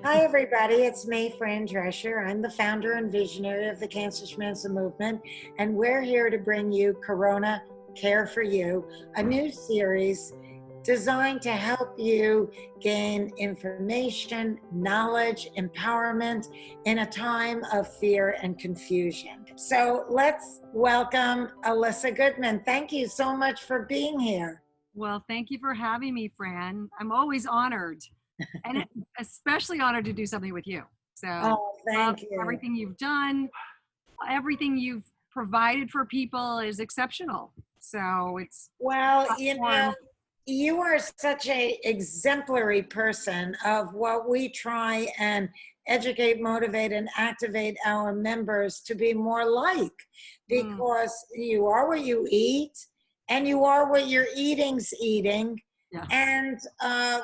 Hi, everybody. It's me, Fran Drescher. I'm the founder and visionary of the Cancer Schmancer movement, and we're here to bring you Corona Care for You, a new series designed to help you gain information, knowledge, empowerment in a time of fear and confusion. So let's welcome Elissa Goodman. Thank you so much for being here. Well, thank you for having me, Fran. I'm always honored and especially honored to do something with you. So Oh, love thank you. everything you've done. Everything you've provided for people is exceptional. So it's Well, platform. you are such a exemplary person of what we try and educate, motivate, and activate our members to be more like, because you are what you eat and you are what your eating's eating. Yes. And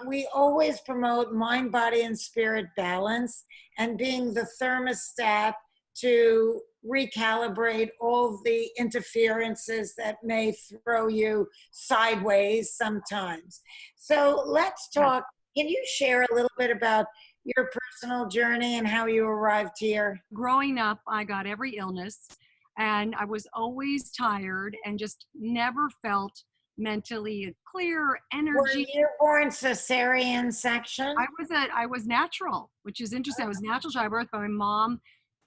we always promote mind, body, and spirit balance and being the thermostat to recalibrate all the interferences that may throw you sideways sometimes. So let's talk. Can you share a little bit about your personal journey and how you arrived here? Growing up, I got every illness and I was always tired and just never felt mentally clear, Were energy. you born cesarean section? I was natural, which is interesting. I was natural childbirth by my mom.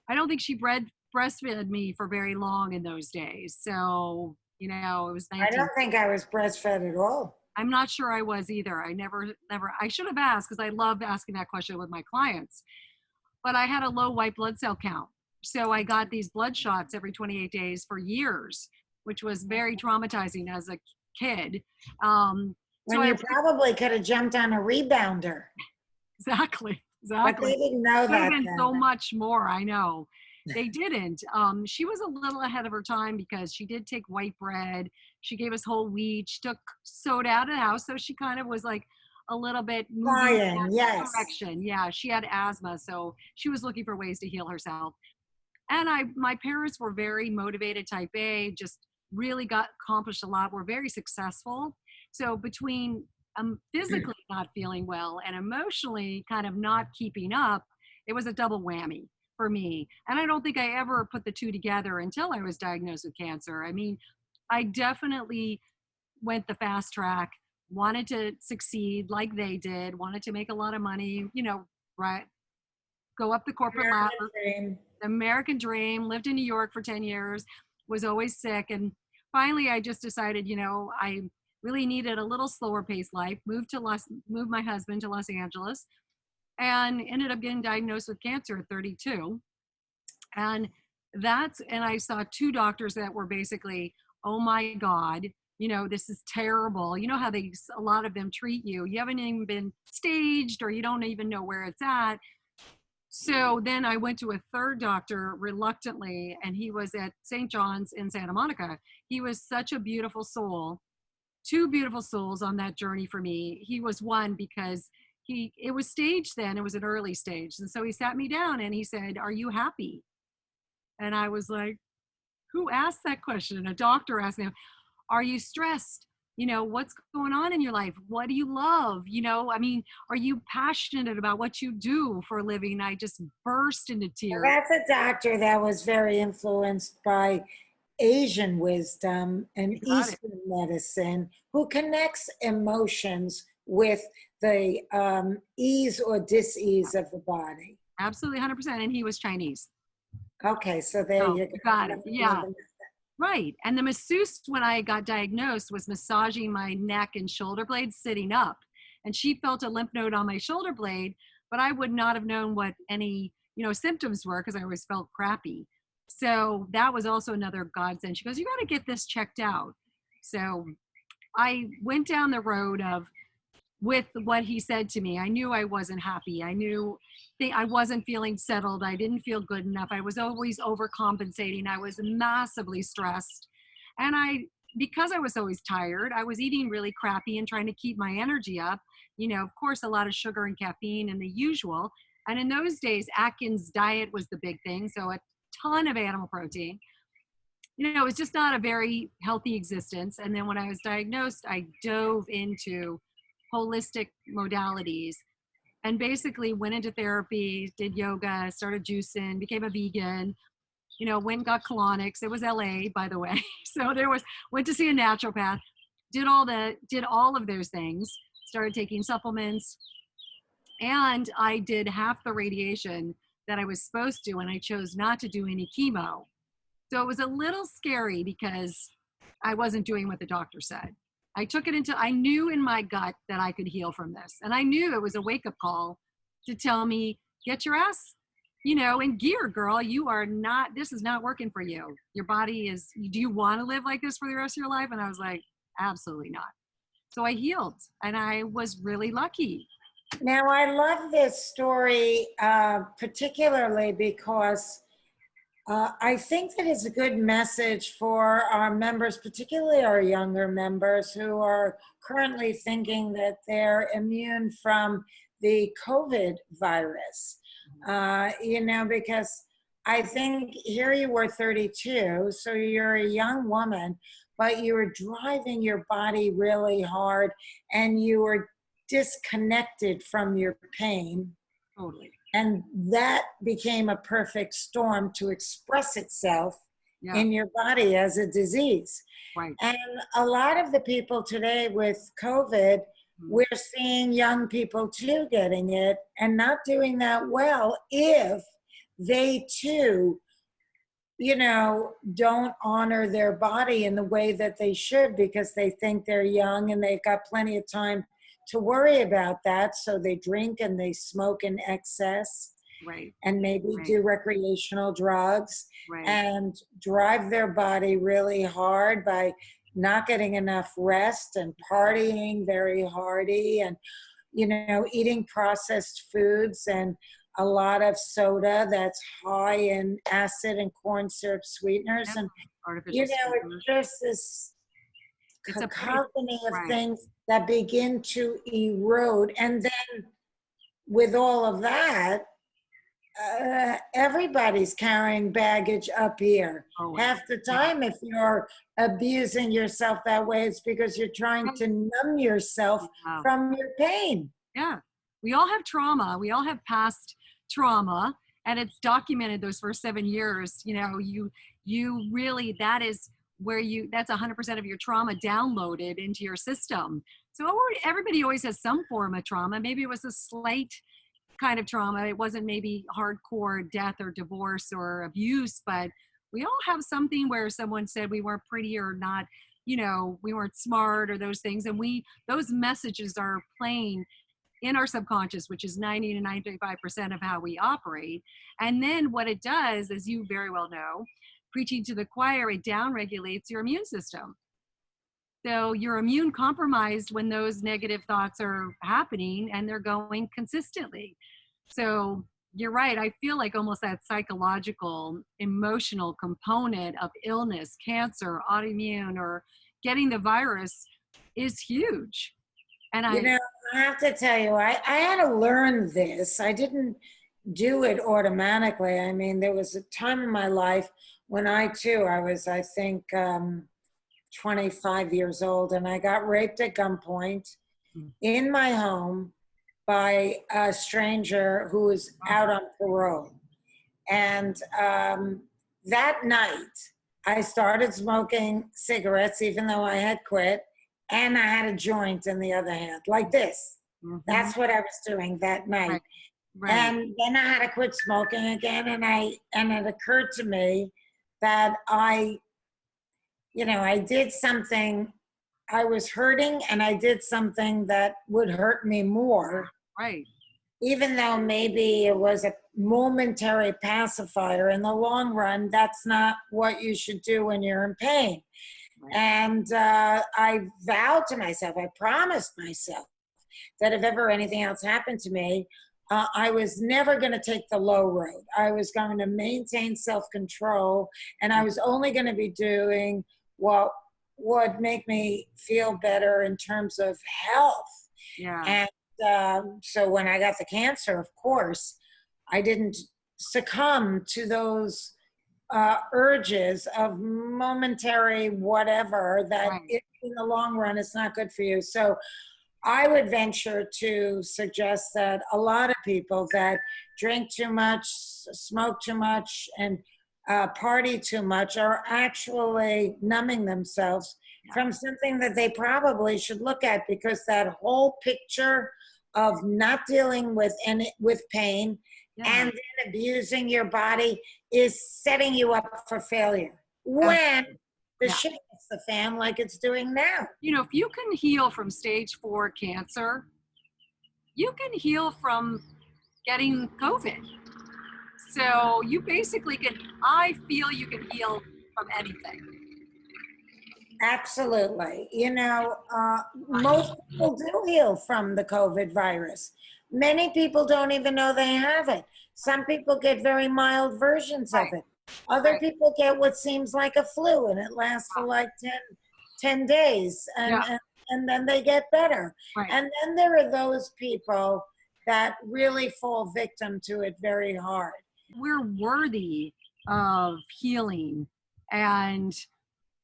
I don't think she breastfed me for very long in those days. So, it was I 19. don't think I was breastfed at all. I'm not sure I was either. I never, I should have asked because I love asking that question with my clients. But I had a low white blood cell count. So I got these blood shots every 28 days for years, which was very traumatizing as a kid. When you probably could have jumped on a rebounder. Exactly. But they didn't know Could have that been then. so much more. I know. They didn't. She was a little ahead of her time because she did take white bread. She gave us whole wheat. She took soda out of the house. So she kind of was like a little bit moving in Flying, that yes. direction. Yeah, she had asthma. So she was looking for ways to heal herself. And my parents were very motivated, type A, just really accomplished a lot, were very successful. So between physically not feeling well and emotionally kind of not keeping up, it was a double whammy for me. And I don't think I ever put the two together until I was diagnosed with cancer. I mean, I definitely went the fast track, wanted to succeed like they did, wanted to make a lot of money, right? Go up the corporate ladder. The American dream, lived in New York for 10 years, was always sick. And finally, I just decided, I really needed a little slower paced life, moved my husband to Los Angeles, and ended up getting diagnosed with cancer at 32. And I saw two doctors that were basically, oh my God, this is terrible. You know how a lot of them treat you. You haven't even been staged or you don't even know where it's at. So then I went to a third doctor reluctantly, and he was at St. John's in Santa Monica. He was such a beautiful soul, two beautiful souls on that journey for me. He was one because it was staged then, it was an early stage. And so he sat me down and he said, "Are you happy?" And I was like, who asked that question? And a doctor asked me, "Are you stressed? What's going on in your life? What do you love? Are you passionate about what you do for a living?" I just burst into tears. That's a doctor that was very influenced by Asian wisdom and Eastern medicine, who connects emotions with the ease or dis-ease of the body. Absolutely, 100%. And he was Chinese. Okay, so there you go. Got it. Yeah. Right. And the masseuse, when I got diagnosed, was massaging my neck and shoulder blades sitting up. And she felt a lymph node on my shoulder blade, but I would not have known what any, symptoms were because I always felt crappy. So that was also another godsend. She goes, "You got to get this checked out." So I went down the road with what he said to me. I knew I wasn't happy. I knew I wasn't feeling settled. I didn't feel good enough. I was always overcompensating. I was massively stressed. And because I was always tired, I was eating really crappy and trying to keep my energy up. Of course, a lot of sugar and caffeine and the usual. And in those days, Atkins diet was the big thing. So a ton of animal protein. It was just not a very healthy existence. And then when I was diagnosed, I dove into holistic modalities. and basically went into therapy, did yoga, started juicing, became a vegan, went and got colonics. It was LA, by the way. So went to see a naturopath, did all of those things, started taking supplements, and I did half the radiation that I was supposed to, and I chose not to do any chemo. So it was a little scary because I wasn't doing what the doctor said. I knew in my gut that I could heal from this. And I knew it was a wake-up call to tell me, get your ass, in gear, girl. This is not working for you. Your body do you want to live like this for the rest of your life? And I was like, absolutely not. So I healed, and I was really lucky. Now, I love this story particularly because I think that it's a good message for our members, particularly our younger members who are currently thinking that they're immune from the COVID virus. Because I think here you were 32, so you're a young woman, but you were driving your body really hard and you were disconnected from your pain. Totally. And that became a perfect storm to express itself in your body as a disease. Right. And a lot of the people today with COVID, we're seeing young people too getting it and not doing that well if they too, don't honor their body in the way that they should because they think they're young and they've got plenty of time to worry about that. So they drink and they smoke in excess, right, and maybe do recreational drugs, right, and drive their body really hard by not getting enough rest and partying very hardy and, eating processed foods and a lot of soda that's high in acid and corn syrup sweeteners. And, artificial sweeteners. it's just this cacophony of things that begin to erode. And then with all of that, everybody's carrying baggage up here. Half the time, if you're abusing yourself that way, it's because you're trying to numb yourself from your pain. Yeah. We all have trauma. We all have past trauma, and it's documented those first 7 years. You really, that's 100% of your trauma downloaded into your system. So everybody always has some form of trauma. Maybe it was a slight kind of trauma. It wasn't maybe hardcore death or divorce or abuse, but we all have something where someone said we weren't pretty or not, we weren't smart or those things. And those messages are playing in our subconscious, which is 90 to 95% of how we operate. And then what it does, as you very well know, preaching to the choir, it downregulates your immune system. So you're immune compromised when those negative thoughts are happening and they're going consistently. So you're right. I feel like almost that psychological, emotional component of illness, cancer, autoimmune, or getting the virus is huge. And I have to tell you, I had to learn this. I didn't do it automatically. I mean, there was a time in my life when I was, I think, 25 years old, and I got raped at gunpoint in my home by a stranger who was out on parole. And that night, I started smoking cigarettes, even though I had quit, and I had a joint in the other hand, like this. That's what I was doing that night. Right. And then I had to quit smoking again, and it occurred to me that I did something, I was hurting, and I did something that would hurt me more. Right. Even though maybe it was a momentary pacifier, in the long run, that's not what you should do when you're in pain. Right. And I vowed to myself, I promised myself that if ever anything else happened to me, I was never going to take the low road. I was going to maintain self-control, and I was only going to be doing what would make me feel better in terms of health. Yeah. And so when I got the cancer, of course, I didn't succumb to those urges of momentary whatever that in the long run is not good for you. So I would venture to suggest that a lot of people that drink too much, smoke too much, and party too much are actually numbing themselves from something that they probably should look at, because that whole picture of not dealing with pain and then abusing your body is setting you up for failure when the shit hits the fan like it's doing now. You know, if you can heal from stage 4 cancer, you can heal from getting COVID. So you basically can, I feel you can heal from anything. Absolutely. You know, most people do heal from the COVID virus. Many people don't even know they have it. Some people get very mild versions of it. Other people get what seems like a flu, and it lasts for like 10 days, and then they get better. And then there are those people that really fall victim to it very hard. We're worthy of healing and,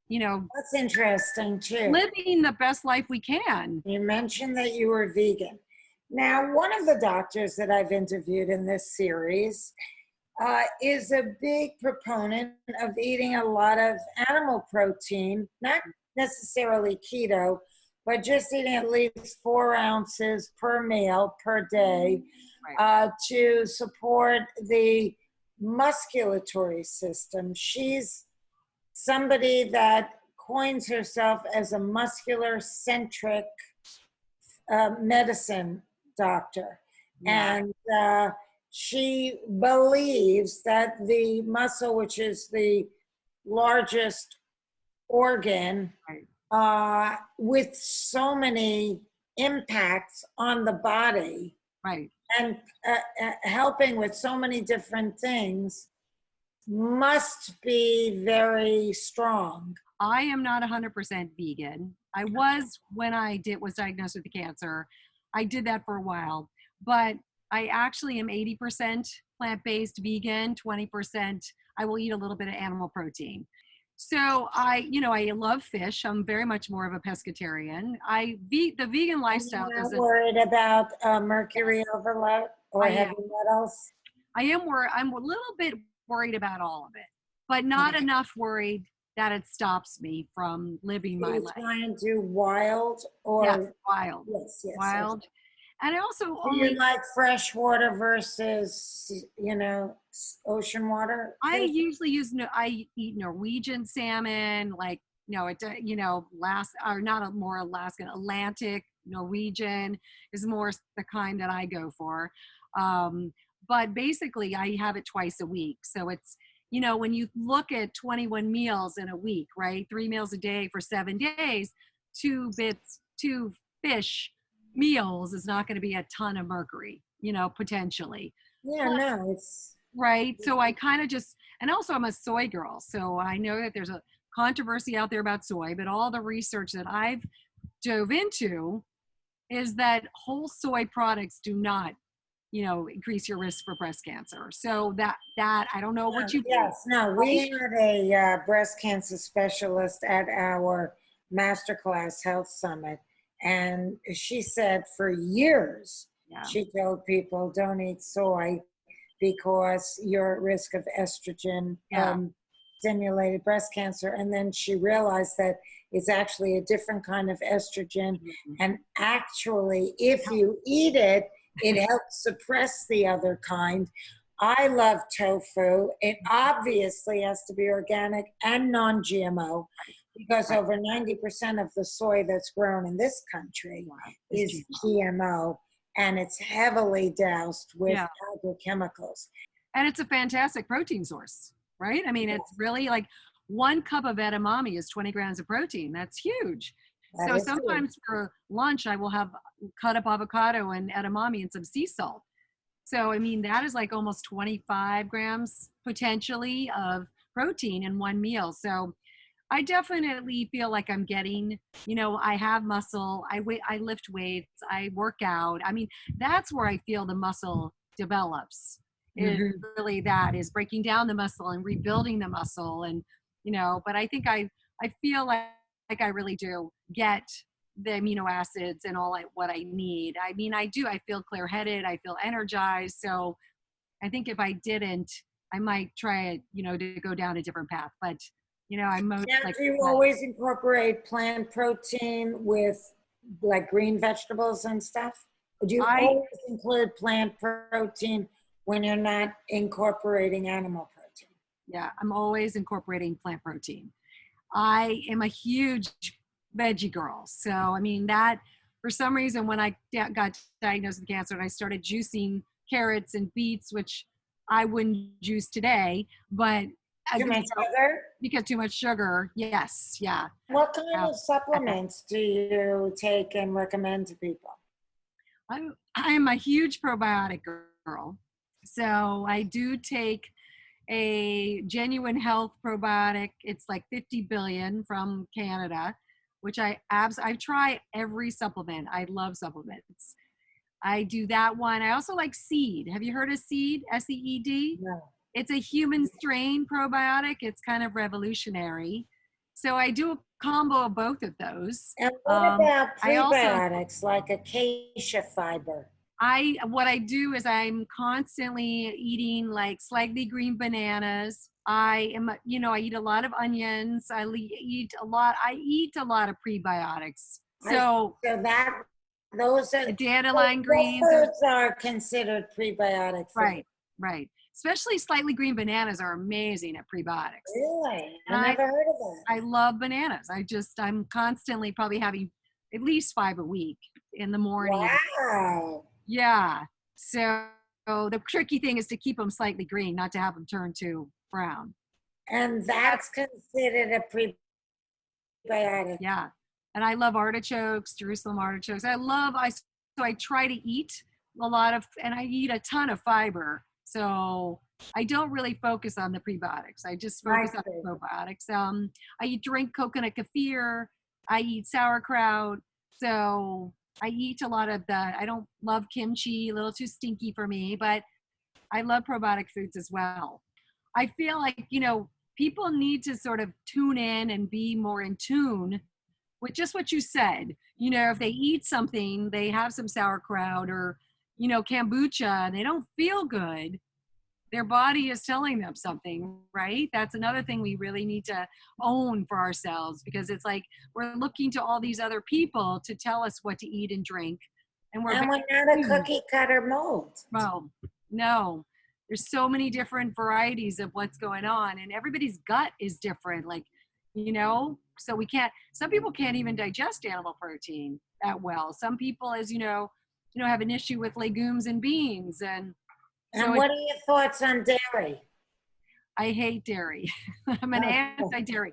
you know, that's interesting too. Living the best life we can. You mentioned that you were vegan. Now, one of the doctors that I've interviewed in this series is a big proponent of eating a lot of animal protein, not necessarily keto, but just eating at least 4 ounces per meal per day to support the musculatory system. She's somebody that coins herself as a muscular-centric medicine doctor. And she believes that the muscle, which is the largest organ, with so many impacts on the body, and helping with so many different things, must be very strong. I am not 100% vegan. I was when I was diagnosed with the cancer. I did that for a while, but I actually am 80% plant-based vegan, 20% I will eat a little bit of animal protein. So I love fish. I'm very much more of a pescatarian. The vegan lifestyle doesn't. Worried about mercury overload or heavy metals? I am worried. I'm a little bit worried about all of it, but not enough worried that it stops me from living my life. Trying to do wild or wild? Yes, wild. Yes. And I also Do you like fresh water versus, ocean water? I usually I eat Norwegian salmon, like, Atlantic Norwegian is more the kind that I go for. But basically I have it twice a week. So it's, when you look at 21 meals in a week, right? 3 meals a day for 7 days, 2 fish meals is not going to be a ton of mercury, potentially. It's right. So I kind of just, and also I'm a soy girl. So I know that there's a controversy out there about soy, but all the research that I've dove into is that whole soy products do not, increase your risk for breast cancer. So that I don't know what you. Yes, no, we had a breast cancer specialist at our masterclass health summit. And she said for years, she told people don't eat soy because you're at risk of estrogen stimulated breast cancer. And then she realized that it's actually a different kind of estrogen. And actually, if you eat it, it helps suppress the other kind. I love tofu. It obviously has to be organic and non-GMO. Because over 90% of the soy that's grown in this country is GMO, and it's heavily doused with agrochemicals. And it's a fantastic protein source, right? I mean, it's really like 1 cup of edamame is 20 grams of protein. That's huge. So sometimes for lunch, I will have cut up avocado and edamame and some sea salt. So, I mean, that is like almost 25 grams potentially of protein in 1 meal. So I definitely feel like I'm getting, I have muscle, I lift weights, I work out. I mean, that's where I feel the muscle develops. Is really that is breaking down the muscle and rebuilding the muscle. And, but I think I feel like I really do get the amino acids and all what I need. I mean, I feel clear-headed, I feel energized. So I think if I didn't, I might try it, to go down a different path. But, I'm most Now, like, do you always incorporate plant protein with like green vegetables and stuff? Or do you always include plant protein when you're not incorporating animal protein? Yeah, I'm always incorporating plant protein. I am a huge veggie girl. So, I mean, that for some reason, when I got diagnosed with cancer and I started juicing carrots and beets, which I wouldn't juice today, but Too much sugar? because too much sugar. Yes. Yeah. What kind of supplements do you take and recommend to people? I'm a huge probiotic girl. So I do take a Genuine Health probiotic. It's like 50 billion from Canada, which I try every supplement. I love supplements. I do that one. I also like Seed. Have you heard of Seed? SEED? No. It's a human strain probiotic. It's kind of revolutionary. So I do a combo of both of those. And what about prebiotics like acacia fiber? What I do is I'm constantly eating like slightly green bananas. I eat a lot of onions. I eat a lot of prebiotics. So those are the dandelion greens. Those are considered prebiotic food. Right. Especially slightly green bananas are amazing at prebiotics. Really? I never heard of that. I love bananas. I'm constantly probably having at least 5 a week in the morning. Wow. Yeah. So the tricky thing is to keep them slightly green, not to have them turn to brown. And that's considered a prebiotic. Yeah. And I love artichokes, Jerusalem artichokes. So I try to eat and I eat a ton of fiber. So I don't really focus on the prebiotics. I just focus on the probiotics. I drink coconut kefir. I eat sauerkraut. So I eat a lot of I don't love kimchi, a little too stinky for me, but I love probiotic foods as well. I feel like, people need to sort of tune in and be more in tune with just what you said. If they eat something, they have some sauerkraut or, kombucha and they don't feel good, their body is telling them something, right? That's another thing we really need to own for ourselves, because it's like we're looking to all these other people to tell us what to eat and drink. And we're not a cookie cutter mold. Well, no. There's so many different varieties of what's going on, and everybody's gut is different. Like, so some people can't even digest animal protein that well. Some people, as have an issue with legumes and beans. And what are your thoughts on dairy? I hate dairy. I'm an anti-dairy.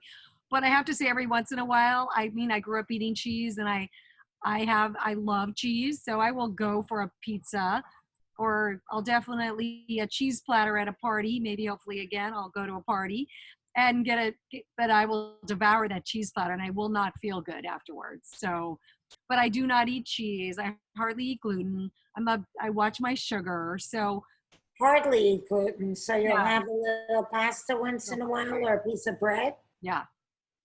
But I have to say, every once in a while, I grew up eating cheese, and I love cheese. So I will go for a pizza, or I'll definitely a cheese platter at a party. Maybe hopefully again, I'll go to a party and but I will devour that cheese platter and I will not feel good afterwards. So, but I do not eat cheese. I hardly eat gluten. I watch my sugar. So hardly eat gluten. So you'll have a little pasta once in a while or a piece of bread? Yeah.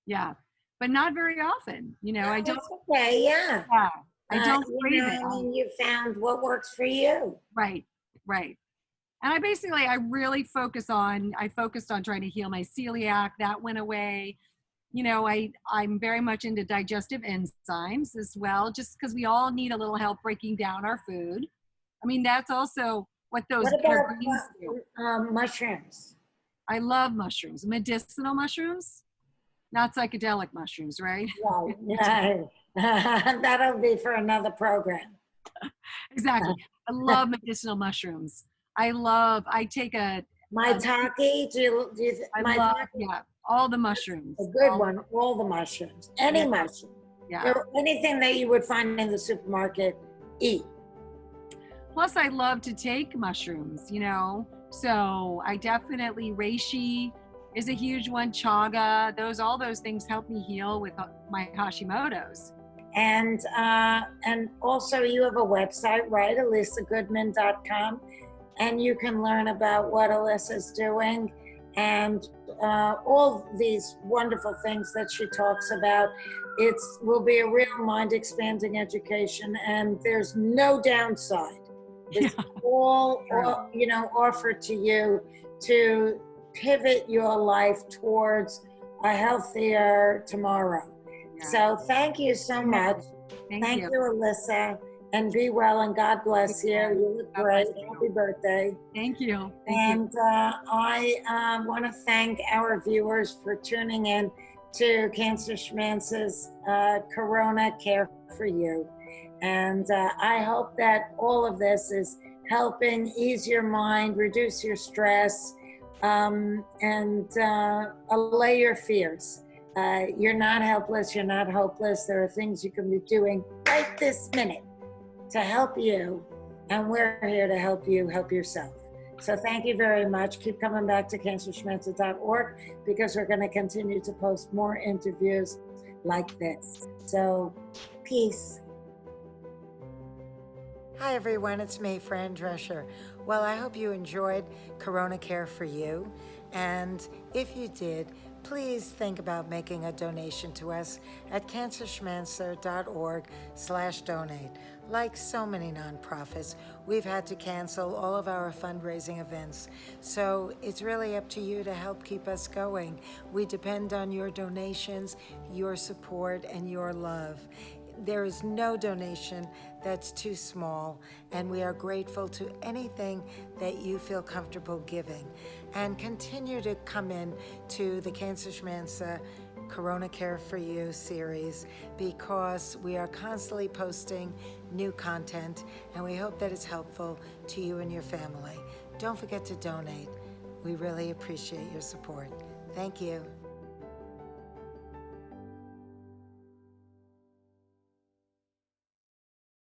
Yeah. But not very often. I don't. Okay. Yeah. I don't crave it. You found what works for you. Right. And I really focused on trying to heal my celiac. That went away. I'm very much into digestive enzymes as well, just because we all need a little help breaking down our food. I mean, that's also what those greens do. Mushrooms? I love mushrooms. Medicinal mushrooms, not psychedelic mushrooms, right? Right. That'll be for another program. Exactly. I love medicinal mushrooms. I take a maitake. All the mushrooms. A good one. All the mushrooms. Any mushroom. Yeah. Anything that you would find in the supermarket, eat. Plus, I love to take mushrooms. So I definitely reishi is a huge one. Chaga. All those things help me heal with my Hashimoto's. And also you have a website, right? ElissaGoodman.com. And you can learn about what Elissa's doing and all these wonderful things that she talks about. It will be a real mind expanding education, and there's no downside. It's Yeah, all, true. offered to you to pivot your life towards a healthier tomorrow. Yeah. So thank you so much. Thank Thank you. you, Elissa, and be well, and God bless you. care. You look God great. bless you. Happy birthday. Thank you. Thank you. And I want to thank our viewers for tuning in to Cancer Schmance's Corona Care for You. And I hope that all of this is helping ease your mind, reduce your stress, and allay your fears. You're not helpless, you're not hopeless. There are things you can be doing right this minute to help you, and we're here to help you help yourself. So thank you very much. Keep coming back to cancerschmancer.org because we're going to continue to post more interviews like this. So peace. Hi everyone, it's me, Fran Drescher. Well, I hope you enjoyed Corona Care for You. And if you did, please think about making a donation to us at cancerschmancer.org/donate. Like so many nonprofits, we've had to cancel all of our fundraising events. So it's really up to you to help keep us going. We depend on your donations, your support, and your love. There is no donation that's too small, and we are grateful to anything that you feel comfortable giving. And continue to come in to the Cancer Schmancer Corona Care for You series because we are constantly posting new content, and we hope that it's helpful to you and your family. Don't forget to donate. We really appreciate your support. Thank you.